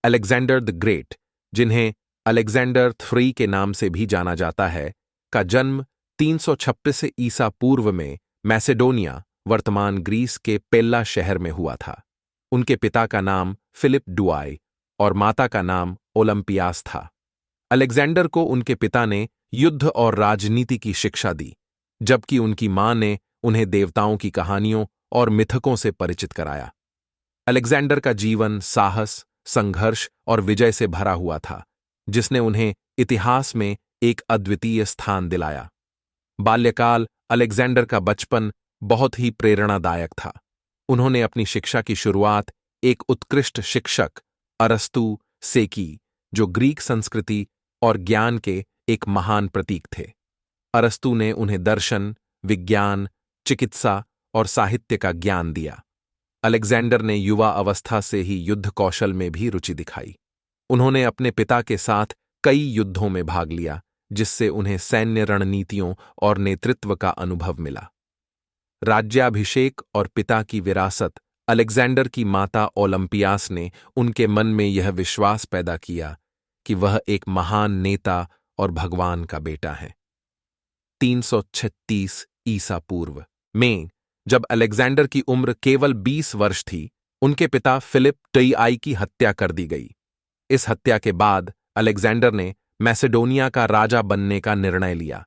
Alexander the great, जिन्हें Alexander III के नाम से भी जाना जाता है, का जन्म 336 ईसा पूर्व में मैसेडोनिया, वर्तमान ग्रीस के पेल्ला शहर में हुआ था। उनके पिता का नाम फिलिप डुआई और माता का नाम ओलंपियास था। अलेक्जेंडर को उनके पिता ने युद्ध और राजनीति की शिक्षा दी, जबकि उनकी मां ने उन्हें देवताओं की कहानियों और मिथकों से परिचित कराया। अलेक्जेंडर का जीवन साहस, संघर्ष और विजय से भरा हुआ था, जिसने उन्हें इतिहास में एक अद्वितीय स्थान दिलाया। बाल्यकाल अलेक्जेंडर का बचपन बहुत ही प्रेरणादायक था। उन्होंने अपनी शिक्षा की शुरुआत एक उत्कृष्ट शिक्षक अरस्तू से की, जो ग्रीक संस्कृति और ज्ञान के एक महान प्रतीक थे। अरस्तू ने उन्हें दर्शन, विज्ञान, चिकित्सा और साहित्य का ज्ञान दिया। अलेक्जेंडर ने युवा अवस्था से ही युद्ध कौशल में भी रुचि दिखाई। उन्होंने अपने पिता के साथ कई युद्धों में भाग लिया, जिससे उन्हें सैन्य रणनीतियों और नेतृत्व का अनुभव मिला। राज्याभिषेक और पिता की विरासत, अलेक्जेंडर की माता ओलंपियास ने उनके मन में यह विश्वास पैदा किया कि वह एक महान नेता और भगवान का बेटा है। 336 ईसा पूर्व में जब अलेक्जेंडर की उम्र केवल 20 वर्ष थी, उनके पिता फिलिप डुआई की हत्या कर दी गई। इस हत्या के बाद अलेक्जेंडर ने मैसेडोनिया का राजा बनने का निर्णय लिया।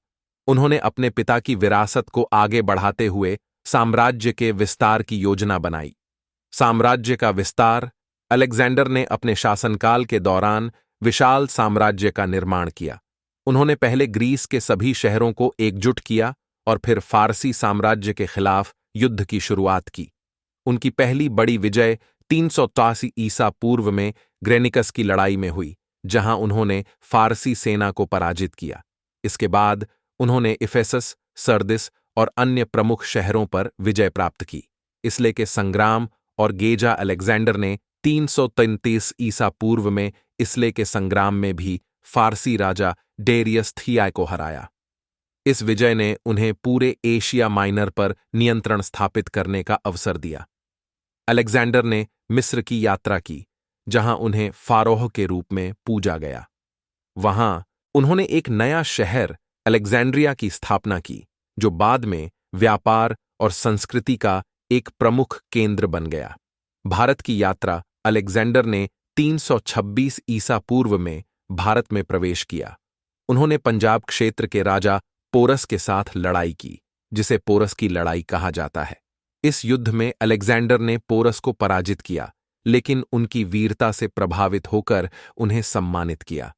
उन्होंने अपने पिता की विरासत को आगे बढ़ाते हुए साम्राज्य के विस्तार की योजना बनाई। साम्राज्य का विस्तार, अलेक्जेंडर ने अपने शासनकाल के दौरान विशाल साम्राज्य का निर्माण किया। उन्होंने पहले ग्रीस के सभी शहरों को एकजुट किया और फिर फारसी साम्राज्य के खिलाफ युद्ध की शुरुआत की। उनकी पहली बड़ी विजय 383 ईसा पूर्व में ग्रेनिकस की लड़ाई में हुई, जहां उन्होंने फारसी सेना को पराजित किया। इसके बाद उन्होंने इफेसस, सरदिस और अन्य प्रमुख शहरों पर विजय प्राप्त की। इसले के संग्राम और गेजा अलेक्जेंडर ने 333 ईसा पूर्व में इसले के संग्राम में भी फारसी राजा डेरियस थियाई को हराया। इस विजय ने उन्हें पूरे एशिया माइनर पर नियंत्रण स्थापित करने का अवसर दिया। अलेक्जेंडर ने मिस्र की यात्रा की, जहां उन्हें फारोह के रूप में पूजा गया। वहां उन्होंने एक नया शहर अलेक्जेंड्रिया की स्थापना की, जो बाद में व्यापार और संस्कृति का एक प्रमुख केंद्र बन गया। भारत की यात्रा, अलेक्जेंडर ने 326 ईसा पूर्व में भारत में प्रवेश किया। उन्होंने पंजाब क्षेत्र के राजा पोरस के साथ लड़ाई की, जिसे पोरस की लड़ाई कहा जाता है। इस युद्ध में अलेक्जेंडर ने पोरस को पराजित किया, लेकिन उनकी वीरता से प्रभावित होकर उन्हें सम्मानित किया।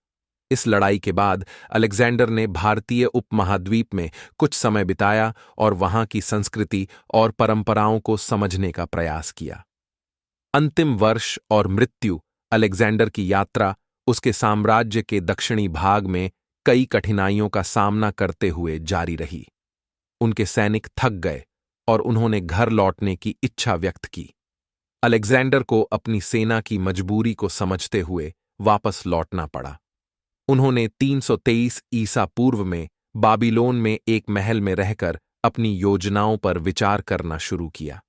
इस लड़ाई के बाद अलेक्जेंडर ने भारतीय उपमहाद्वीप में कुछ समय बिताया और वहां की संस्कृति और परंपराओं को समझने का प्रयास किया। अंतिम वर्ष और मृत्यु, अलेक्जेंडर की यात्रा उसके साम्राज्य के दक्षिणी भाग में कई कठिनाइयों का सामना करते हुए जारी रही। उनके सैनिक थक गए और उन्होंने घर लौटने की इच्छा व्यक्त की। अलेक्जेंडर को अपनी सेना की मजबूरी को समझते हुए वापस लौटना पड़ा। उन्होंने 323 ईसा पूर्व में बाबिलोन में एक महल में रहकर अपनी योजनाओं पर विचार करना शुरू किया।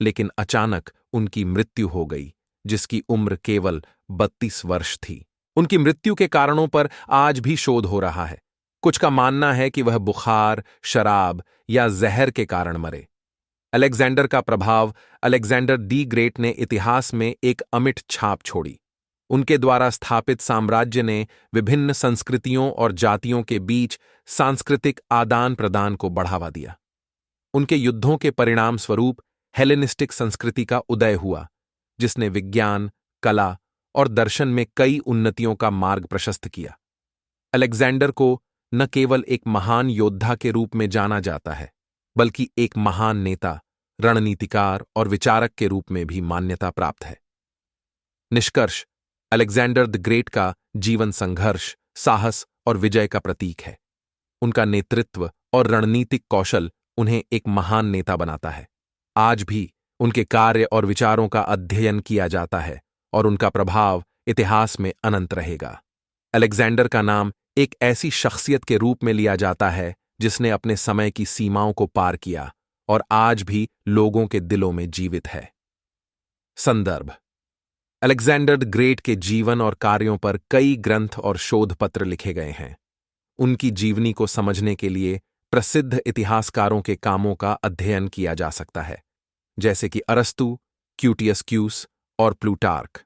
लेकिन अचानक उनकी मृत्यु हो गई, जिसकी उम्र केवल 32 वर्ष थी। उनकी मृत्यु के कारणों पर आज भी शोध हो रहा है। कुछ का मानना है कि वह बुखार, शराब या जहर के कारण मरे। अलेक्जेंडर का प्रभाव, अलेक्जेंडर दी ग्रेट ने इतिहास में एक अमिट छाप छोड़ी। उनके द्वारा स्थापित साम्राज्य ने विभिन्न संस्कृतियों और जातियों के बीच सांस्कृतिक आदान प्रदान को बढ़ावा दिया। उनके युद्धों के परिणाम स्वरूप हेलेनिस्टिक संस्कृति का उदय हुआ, जिसने विज्ञान, कला और दर्शन में कई उन्नतियों का मार्ग प्रशस्त किया। अलेक्जेंडर को न केवल एक महान योद्धा के रूप में जाना जाता है, बल्कि एक महान नेता, रणनीतिकार और विचारक के रूप में भी मान्यता प्राप्त है। निष्कर्ष, अलेक्जेंडर द ग्रेट का जीवन संघर्ष, साहस और विजय का प्रतीक है। उनका नेतृत्व और रणनीतिक कौशल उन्हें एक महान नेता बनाता है। आज भी उनके कार्य और विचारों का अध्ययन किया जाता है और उनका प्रभाव इतिहास में अनंत रहेगा। अलेक्जेंडर का नाम एक ऐसी शख्सियत के रूप में लिया जाता है जिसने अपने समय की सीमाओं को पार किया और आज भी लोगों के दिलों में जीवित है। संदर्भ अलेक्जेंडर द ग्रेट के जीवन और कार्यों पर कई ग्रंथ और शोध पत्र लिखे गए हैं। उनकी जीवनी को समझने के लिए प्रसिद्ध इतिहासकारों के कामों का अध्ययन किया जा सकता है, जैसे कि अरस्तु, क्यूटियस क्यूस और प्लूटार्क।